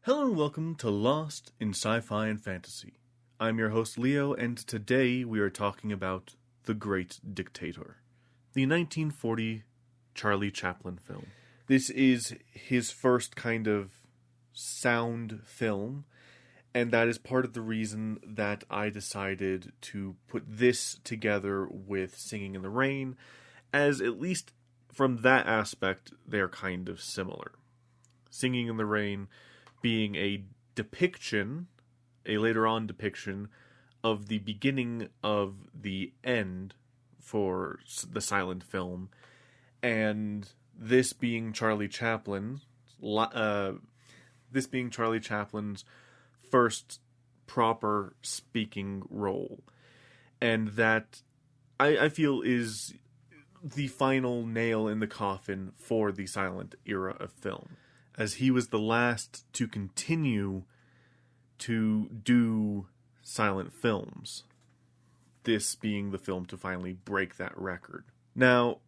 Hello and welcome to Lost in Sci-Fi and Fantasy. I'm your host Leo, and today we are talking about The Great Dictator, the 1940 Charlie Chaplin film. This is his first kind of sound film, and that is part of the reason that I decided to put this together with Singing in the Rain, as at least from that aspect, they're kind of similar. Singing in the Rain being a depiction, a later on depiction, of the beginning of the end for the silent film, and this being Charlie Chaplin's first proper speaking role, and that I feel is the final nail in the coffin for the silent era of film, as he was the last to continue to do silent films, this being the film to finally break that record. Now,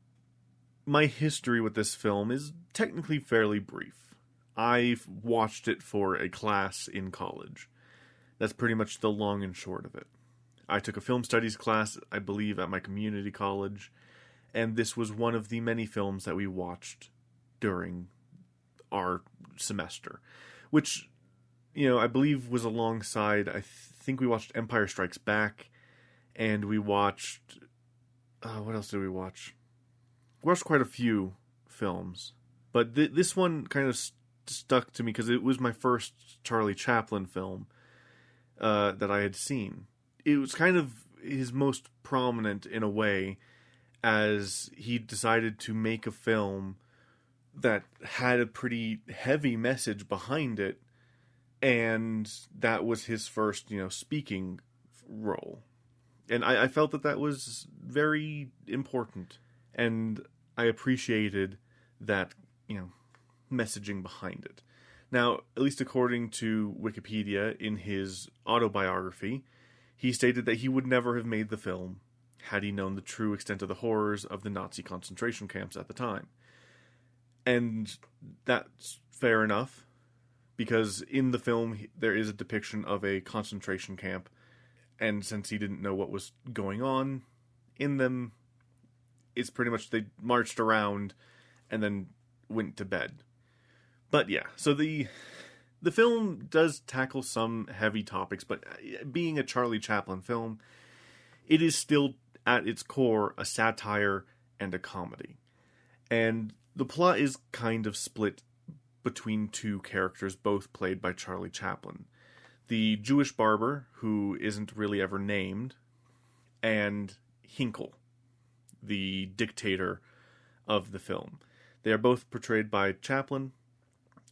my history with this film is technically fairly brief. I've watched it for a class in college. That's pretty much the long and short of it. I took a film studies class, I believe, at my community college, and this was one of the many films that we watched during our semester, which, I believe was alongside, I think we watched Empire Strikes Back, and we watched, what else did we watch? We watched quite a few films, but this one kind of stuck to me because it was my first Charlie Chaplin film that I had seen. It was kind of his most prominent in a way, as he decided to make a film that had a pretty heavy message behind it, and that was his first, speaking role. And I felt that was very important, and I appreciated that, messaging behind it. Now, at least according to Wikipedia, in his autobiography, he stated that he would never have made the film had he known the true extent of the horrors of the Nazi concentration camps at the time. And that's fair enough, because in the film there is a depiction of a concentration camp, and since he didn't know what was going on in them, it's pretty much they marched around and then went to bed. But yeah, so the film does tackle some heavy topics, but being a Charlie Chaplin film, it is still at its core a satire and a comedy. And the plot is kind of split between two characters, both played by Charlie Chaplin. The Jewish barber, who isn't really ever named, and Hinkle, the dictator of the film. They are both portrayed by Chaplin,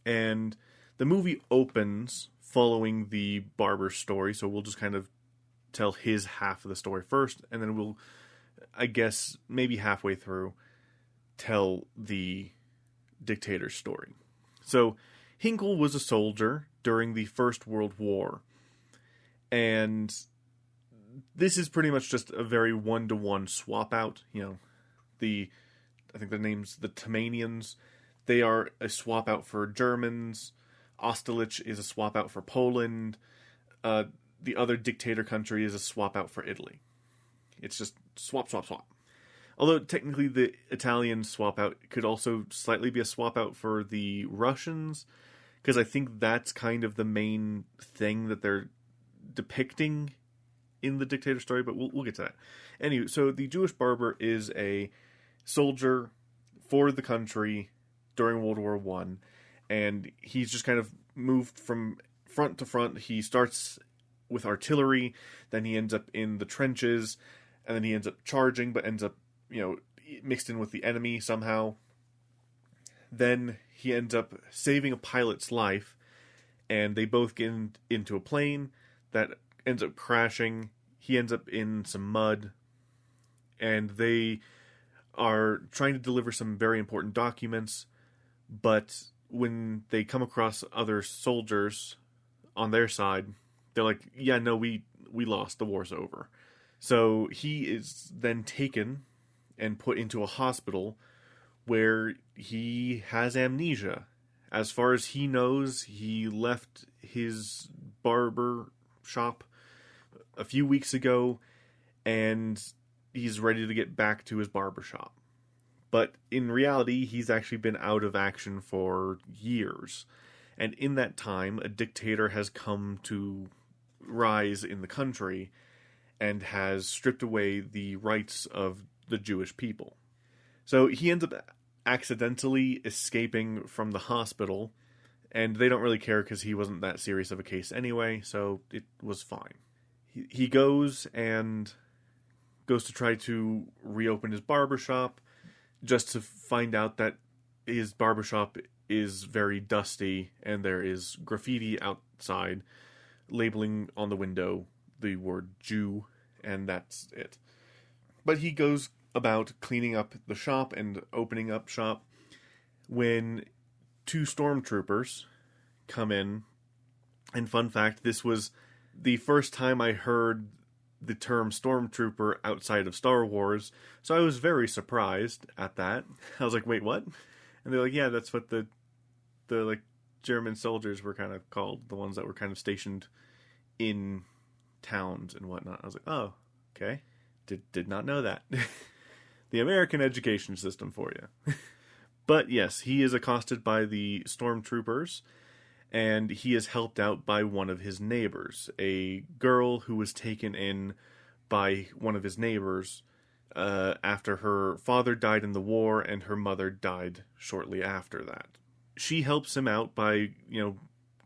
and the movie opens following the barber's story, so we'll just kind of tell his half of the story first, and then we'll, I guess, maybe halfway through, tell the dictator's story. So, Hinkle was a soldier during the First World War, and this is pretty much just a very one-to-one swap out. I think their name's the Tamanians. They are a swap out for Germans. Austerlitz is a swap out for Poland. The other dictator country is a swap out for Italy. It's just swap, swap, swap. Although technically the Italian swap out could also slightly be a swap out for the Russians, because I think that's kind of the main thing that they're depicting in the dictator story, but we'll get to that. Anyway, so the Jewish barber is a soldier for the country during World War I, and he's just kind of moved from front to front. He starts with artillery, then he ends up in the trenches, and then he ends up charging, but ends up mixed in with the enemy somehow. Then he ends up saving a pilot's life, and they both get into a plane that ends up crashing. He ends up in some mud, and they are trying to deliver some very important documents, but when they come across other soldiers on their side, they're like, yeah, no, we lost, the war's over. So he is then taken and put into a hospital where he has amnesia As far as he knows, he left his barber shop a few weeks ago, and he's ready to get back to his barber shop. But in reality, he's actually been out of action for years. And in that time, a dictator has come to rise in the country and has stripped away the rights of the Jewish people. So he ends up accidentally escaping from the hospital, and they don't really care because he wasn't that serious of a case anyway, so it was fine. He goes to try to reopen his barbershop, just to find out that his barbershop is very dusty and there is graffiti outside labeling on the window the word Jew, and that's it. But he goes about cleaning up the shop and opening up shop when 2 stormtroopers come in. And fun fact, this was the first time I heard the term stormtrooper outside of Star Wars, so I was very surprised at that. I was like, wait, what? And they're like, yeah, that's what the like German soldiers were kind of called, the ones that were kind of stationed in towns and whatnot. I was like, oh, okay. Did not know that. The American education system for you. But yes, he is accosted by the stormtroopers, and he is helped out by one of his neighbors, a girl who was taken in by one of his neighbors after her father died in the war and her mother died shortly after that. She helps him out by,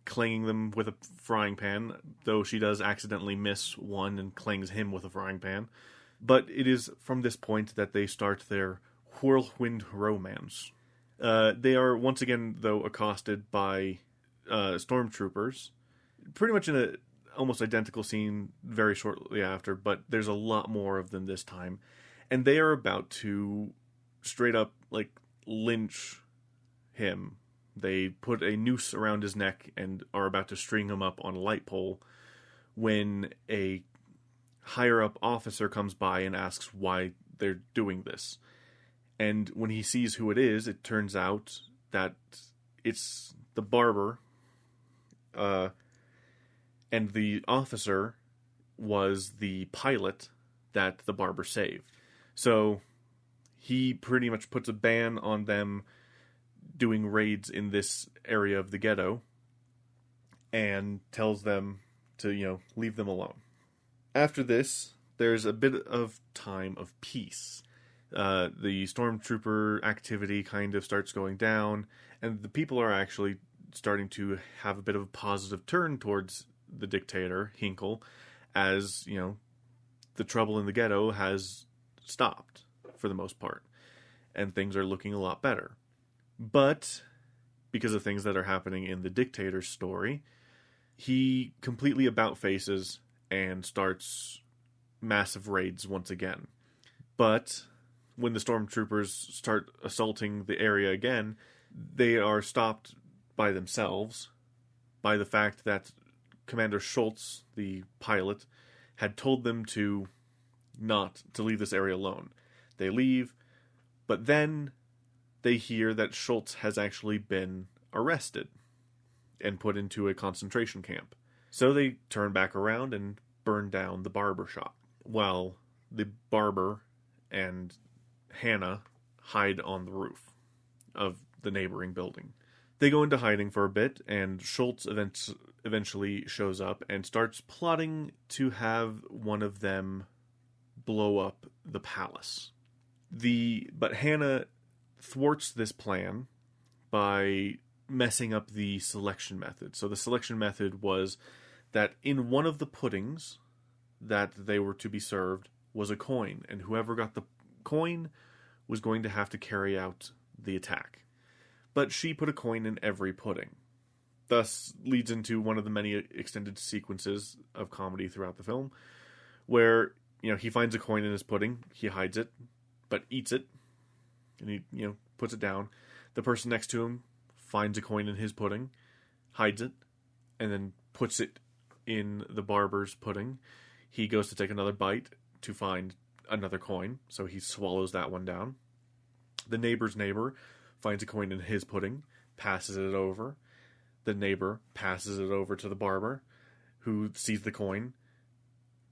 clanging them with a frying pan, though she does accidentally miss one and clangs him with a frying pan. But it is from this point that they start their whirlwind romance. They are once again, though, accosted by stormtroopers, pretty much in a almost identical scene very shortly after, but there's a lot more of them this time. And they are about to straight up, lynch him. They put a noose around his neck and are about to string him up on a light pole when a higher-up officer comes by and asks why they're doing this. And when he sees who it is, it turns out that it's the barber, and the officer was the pilot that the barber saved. So he pretty much puts a ban on them doing raids in this area of the ghetto and tells them to, leave them alone. After this, there's a bit of time of peace. The stormtrooper activity kind of starts going down, and the people are actually starting to have a bit of a positive turn towards the dictator, Hinkle, as, the trouble in the ghetto has stopped for the most part, and things are looking a lot better. But because of things that are happening in the dictator's story, he completely about-faces and starts massive raids once again. But when the stormtroopers start assaulting the area again, they are stopped by themselves by the fact that Commander Schultz, the pilot, had told them to leave this area alone. They leave, but then they hear that Schultz has actually been arrested and put into a concentration camp. So they turn back around and burn down the barber shop, while the barber and Hannah hide on the roof of the neighboring building. They go into hiding for a bit, and Schultz eventually shows up and starts plotting to have one of them blow up the palace. But Hannah thwarts this plan by messing up the selection method. So the selection method was that in one of the puddings that they were to be served was a coin, and whoever got the coin was going to have to carry out the attack. But she put a coin in every pudding. Thus leads into one of the many extended sequences of comedy throughout the film, where, he finds a coin in his pudding, he hides it, but eats it, and he, puts it down. The person next to him finds a coin in his pudding, hides it, and then puts it in the barber's pudding. He goes to take another bite to find another coin, so he swallows that one down. The neighbor's neighbor finds a coin in his pudding, passes it over. The neighbor passes it over to the barber, who sees the coin,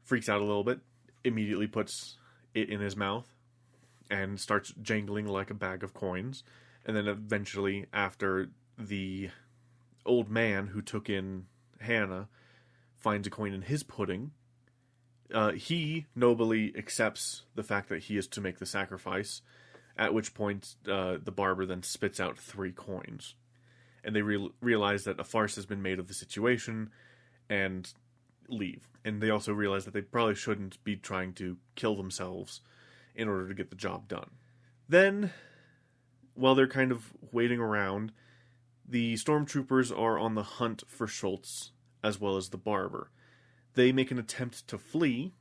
freaks out a little bit, immediately puts it in his mouth, and starts jangling like a bag of coins. And then eventually, after the old man who took in Hannah finds a coin in his pudding, he nobly accepts the fact that he is to make the sacrifice, at which point the barber then spits out 3 coins. And they realize that a farce has been made of the situation and leave. And they also realize that they probably shouldn't be trying to kill themselves in order to get the job done. Then, while they're kind of waiting around, the stormtroopers are on the hunt for Schultz as well as the barber. They make an attempt to flee,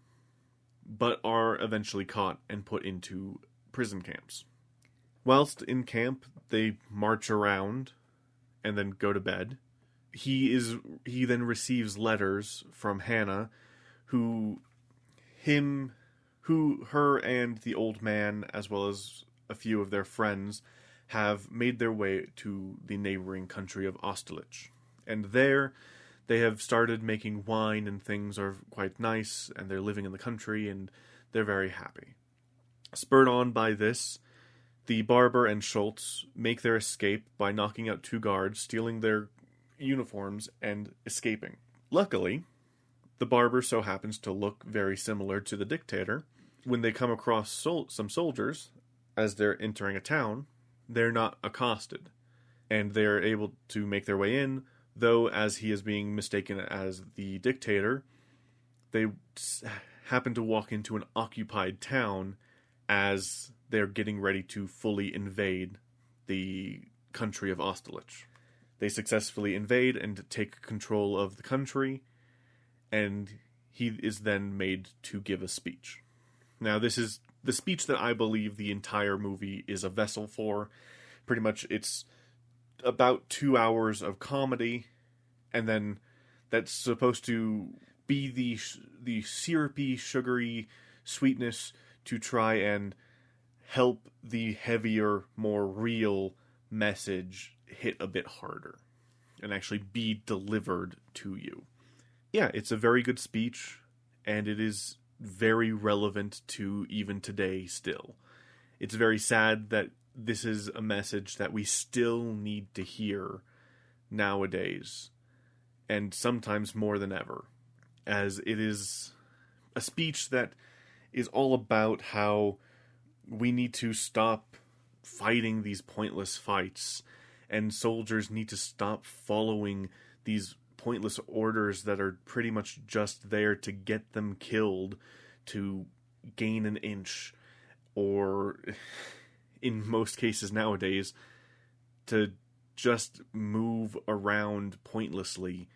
but are eventually caught and put into prison camps. Whilst in camp, they march around and then go to bed. He then receives letters from Hannah, her and the old man, as well as a few of their friends, have made their way to the neighboring country of Austerlitz. And there, they have started making wine, and things are quite nice, and they're living in the country, and they're very happy. Spurred on by this, the barber and Schultz make their escape by knocking out 2 guards, stealing their uniforms, and escaping. Luckily, the barber so happens to look very similar to the dictator. When they come across some soldiers, as they're entering a town, they're not accosted, and they're able to make their way in, though as he is being mistaken as the dictator, they happen to walk into an occupied town as they're getting ready to fully invade the country of Austerlitz. They successfully invade and take control of the country, and he is then made to give a speech. Now, this is the speech that I believe the entire movie is a vessel for. Pretty much, it's about 2 hours of comedy, and then that's supposed to be the syrupy, sugary sweetness to try and help the heavier, more real message hit a bit harder and actually be delivered to you. Yeah, it's a very good speech, and it is very relevant to even today still. It's very sad that this is a message that we still need to hear nowadays, and sometimes more than ever, as it is a speech that is all about how we need to stop fighting these pointless fights, and soldiers need to stop following these pointless orders that are pretty much just there to get them killed, to gain an inch, or in most cases nowadays, to just move around pointlessly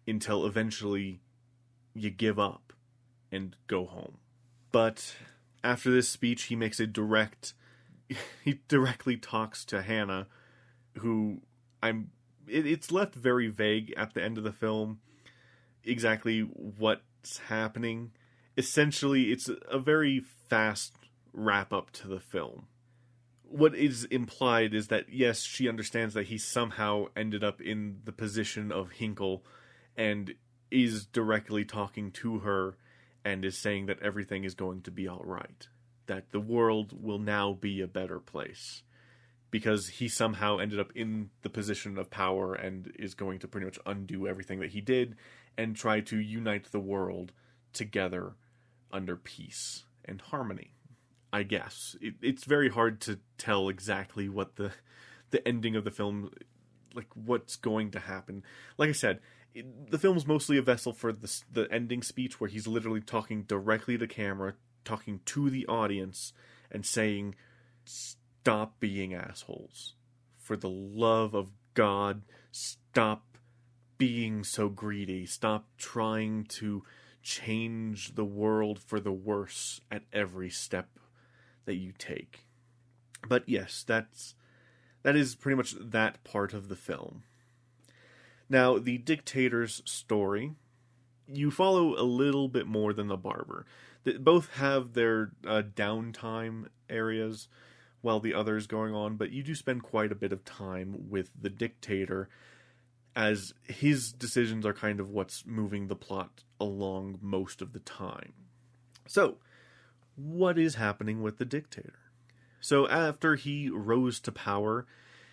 until eventually you give up and go home. But after this speech, he directly talks to Hannah, who it's left very vague at the end of the film exactly what's happening. Essentially, it's a very fast wrap-up to the film. What is implied is that, yes, she understands that he somehow ended up in the position of Hinkle and is directly talking to her and is saying that everything is going to be all right, that the world will now be a better place, because he somehow ended up in the position of power and is going to pretty much undo everything that he did and try to unite the world together under peace and harmony, I guess. It's very hard to tell exactly what the ending of the film, like what's going to happen. Like I said, the film's mostly a vessel for the ending speech, where he's literally talking directly to camera, talking to the audience, and saying, stop being assholes. For the love of God, stop being so greedy. Stop trying to change the world for the worse at every step that you take. But yes, that is pretty much that part of the film. Now, the dictator's story, you follow a little bit more than the barber. They both have their downtime areas while the other is going on, but you do spend quite a bit of time with the dictator, as his decisions are kind of what's moving the plot along most of the time. So, what is happening with the dictator? So after he rose to power,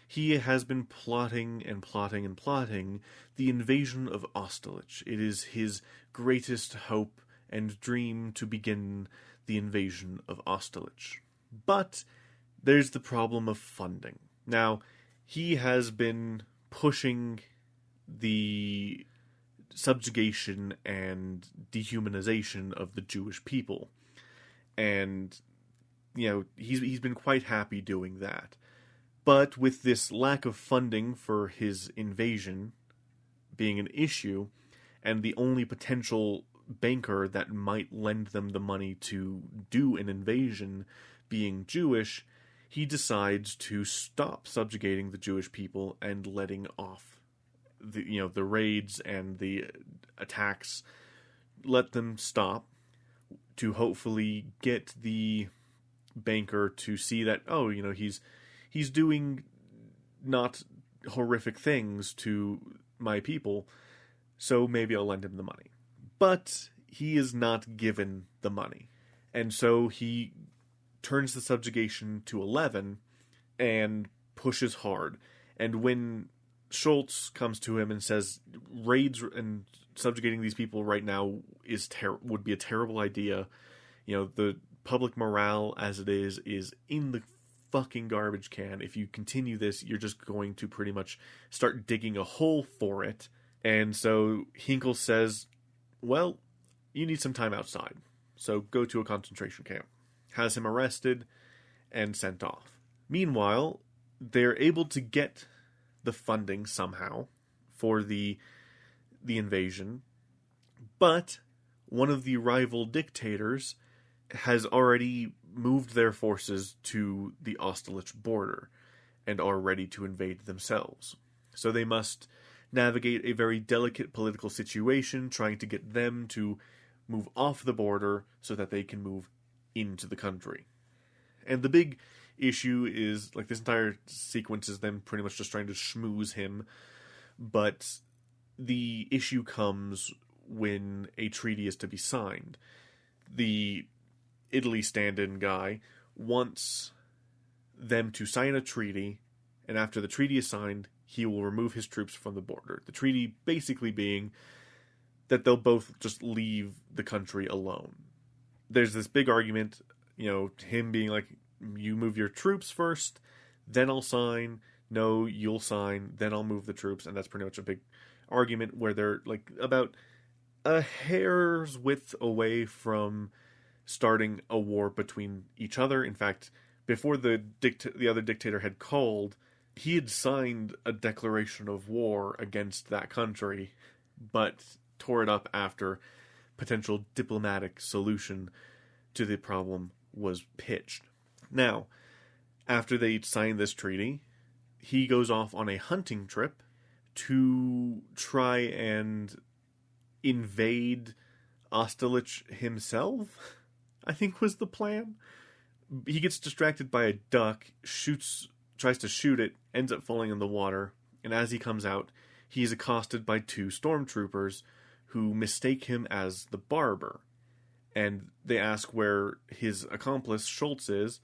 he has been plotting and plotting and plotting the invasion of Austerlitz. It is his greatest hope and dream to begin the invasion of Austerlitz. But there's the problem of funding. Now, he has been pushing the subjugation and dehumanization of the Jewish people. And, he's been quite happy doing that. But with this lack of funding for his invasion being an issue, and the only potential banker that might lend them the money to do an invasion being Jewish, he decides to stop subjugating the Jewish people and letting off the raids and the attacks. Let them stop to hopefully get the banker to see that, he's doing not horrific things to my people, so maybe I'll lend him the money. But he is not given the money. And so he turns the subjugation to 11 and pushes hard. And when Schultz comes to him and says, raids and subjugating these people right now would be a terrible idea. The public morale as it is in the fucking garbage can. If you continue this, you're just going to pretty much start digging a hole for it. And so Hinkle says, well, you need some time outside, so go to a concentration camp. Has him arrested and sent off. Meanwhile, they're able to get the funding somehow for the invasion, but one of the rival dictators has already moved their forces to the Austerlitz border and are ready to invade themselves. So they must navigate a very delicate political situation, trying to get them to move off the border so that they can move into the country. And the big issue is, this entire sequence is them pretty much just trying to schmooze him, but the issue comes when a treaty is to be signed. The Italy stand-in guy wants them to sign a treaty, and after the treaty is signed, he will remove his troops from the border. The treaty basically being that they'll both just leave the country alone. There's this big argument, him being like, you move your troops first, then I'll sign. No, you'll sign, then I'll move the troops. And that's pretty much a big argument where they're about a hair's width away from starting a war between each other. In fact, before the other dictator had called, he had signed a declaration of war against that country, but tore it up after potential diplomatic solution to the problem was pitched. Now, after they signed this treaty, he goes off on a hunting trip to try and invade Austerlitz himself, I think was the plan. He gets distracted by a duck, tries to shoot it, ends up falling in the water, and as he comes out, he is accosted by two stormtroopers who mistake him as the barber. And they ask where his accomplice, Schultz, is,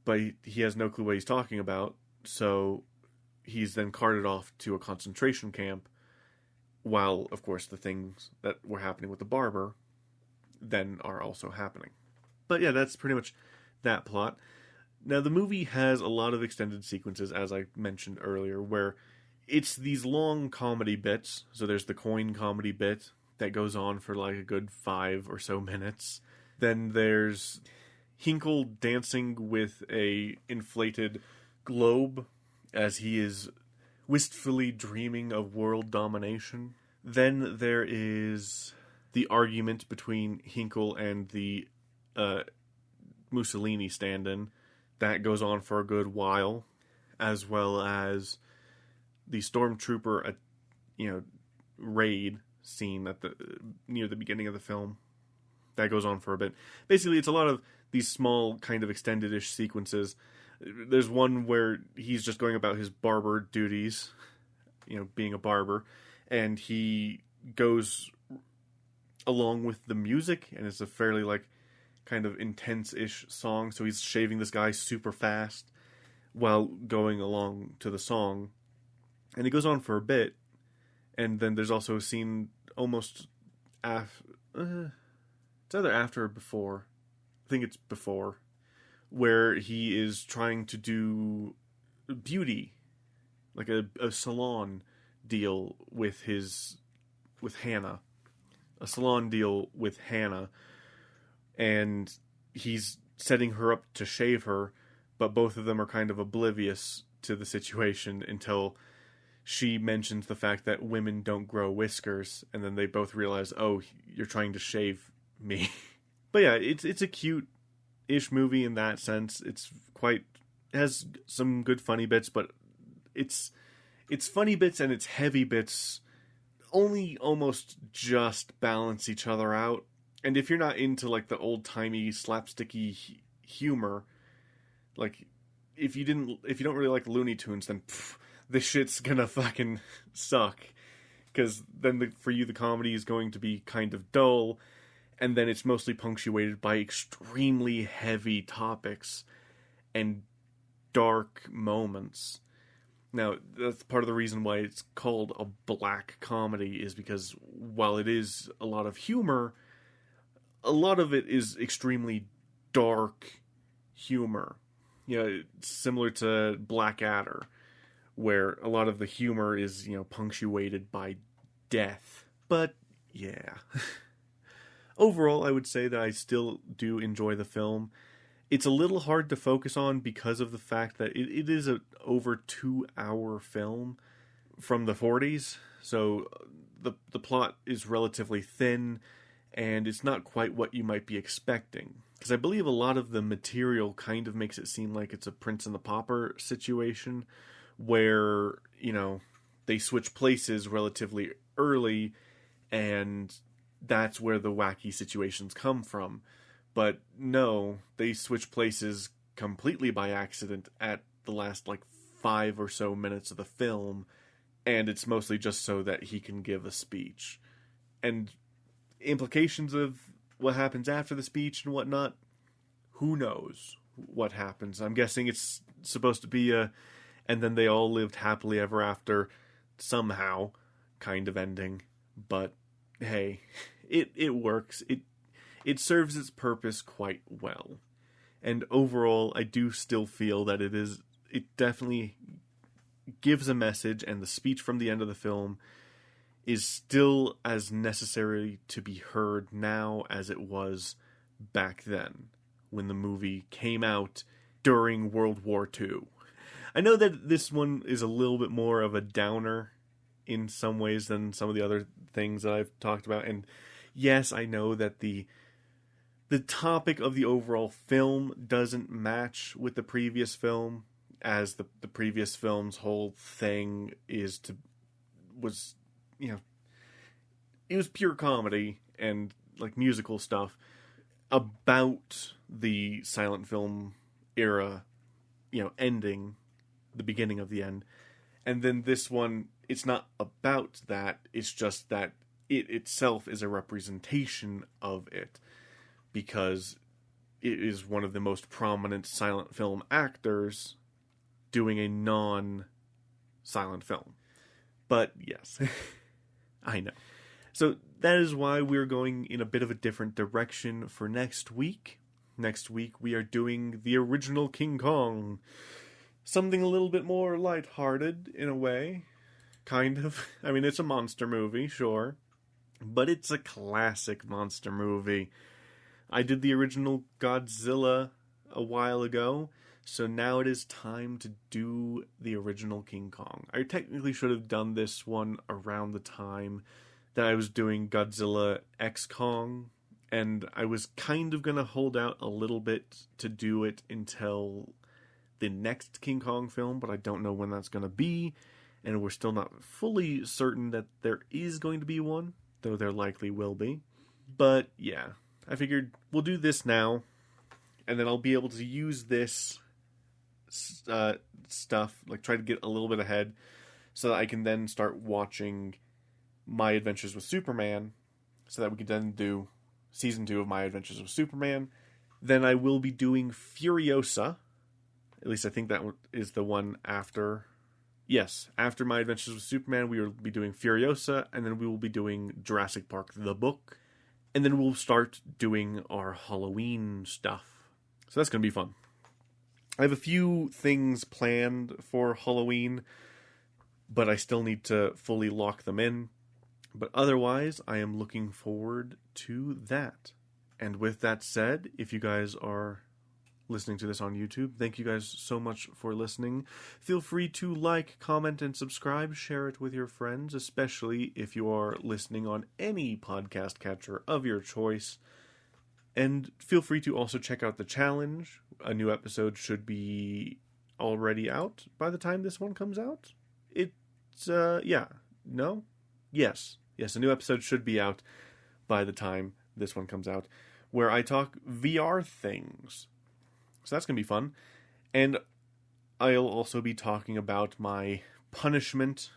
but he has no clue what he's talking about, so he's then carted off to a concentration camp, while, of course, the things that were happening with the barber then are also happening. But yeah, that's pretty much that plot. Now, the movie has a lot of extended sequences, as I mentioned earlier, where it's these long comedy bits. So there's the coin comedy bit that goes on for a good 5 or so minutes. Then there's Hinkle dancing with a inflated globe as he is wistfully dreaming of world domination. Then there is the argument between Hinkle and the Mussolini stand-in. That goes on for a good while, as well as the stormtrooper, raid scene near the beginning of the film. That goes on for a bit. Basically, it's a lot of these small kind of extended-ish sequences There's one where he's just going about his barber duties, being a barber, and he goes along with the music, and it's a fairly, like, kind of intense-ish song, so he's shaving this guy super fast while going along to the song, and it goes on for a bit, and then there's also a scene almost it's either after or before, I think it's before, where he is trying to do beauty, like a salon deal with Hannah, a salon deal with Hannah, and he's setting her up to shave her, but both of them are kind of oblivious to the situation until she mentions the fact that women don't grow whiskers, and then they both realize, oh, you're trying to shave me. But yeah, it's a cute-ish movie in that sense. It has some good funny bits, but it's funny bits and its heavy bits only almost just balance each other out. And if you're not into, like, the old-timey slapsticky humor, like, if you don't really like Looney Tunes, then this shit's gonna fucking suck. Because then for you the comedy is going to be kind of dull, and then it's mostly punctuated by extremely heavy topics and dark moments. Now, that's part of the reason why it's called a black comedy, is because while it is a lot of humor, a lot of it is extremely dark humor. Similar to Blackadder, where a lot of the humor is, punctuated by death. But, yeah. Overall, I would say that I still do enjoy the film. It's a little hard to focus on because of the fact that it is an over 2-hour film from the 40s, so the plot is relatively thin, and it's not quite what you might be expecting. Because I believe a lot of the material kind of makes it seem like it's a Prince and the Pauper situation, where, they switch places relatively early, and that's where the wacky situations come from. But no, they switch places completely by accident at the last, 5 or so minutes of the film, and it's mostly just so that he can give a speech. And implications of what happens after the speech and whatnot, who knows what happens. I'm guessing it's supposed to be and then they all lived happily ever after, somehow, kind of ending. But, hey, it works. It serves its purpose quite well. And overall, I do still feel that it definitely gives a message, and the speech from the end of the film is still as necessary to be heard now as it was back then, when the movie came out during World War II. I know that this one is a little bit more of a downer in some ways than some of the other things that I've talked about, and yes, I know that the topic of the overall film doesn't match with the previous film, as the previous film's whole thing was it was pure comedy and musical stuff about the silent film era, ending, the beginning of the end. And then this one, it's not about that, it's just that it itself is a representation of it, because it is one of the most prominent silent film actors doing a non-silent film. But yes, I know. So that is why we're going in a bit of a different direction for next week. Next week we are doing the original King Kong. Something a little bit more lighthearted in a way. Kind of. I mean, it's a monster movie, sure. But it's a classic monster movie. I did the original Godzilla a while ago, so now it is time to do the original King Kong. I technically should have done this one around the time that I was doing Godzilla X Kong, and I was kind of going to hold out a little bit to do it until the next King Kong film, but I don't know when that's going to be, and we're still not fully certain that there is going to be one, though there likely will be. But yeah, I figured we'll do this now, and then I'll be able to use this stuff, like try to get a little bit ahead so that I can then start watching My Adventures with Superman, so that we can then do season 2 of My Adventures with Superman. Then I will be doing Furiosa. At least I think that is the one after. Yes, after My Adventures with Superman, we will be doing Furiosa, and then we will be doing Jurassic Park, the book. And then we'll start doing our Halloween stuff. So that's going to be fun. I have a few things planned for Halloween, but I still need to fully lock them in. But otherwise, I am looking forward to that. And with that said, if you guys are listening to this on YouTube, thank you guys so much for listening. Feel free to like, comment, and subscribe. Share it with your friends, especially if you are listening on any podcast catcher of your choice. And feel free to also check out the challenge. A new episode should be already out by the time this one comes out. It's, yeah. No? Yes. Yes, a new episode should be out by the time this one comes out, where I talk VR things. So that's going to be fun. And I'll also be talking about my punishment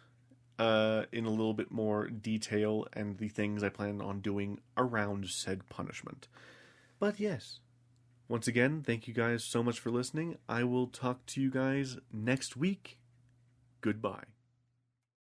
in a little bit more detail and the things I plan on doing around said punishment. But yes, once again, thank you guys so much for listening. I will talk to you guys next week. Goodbye.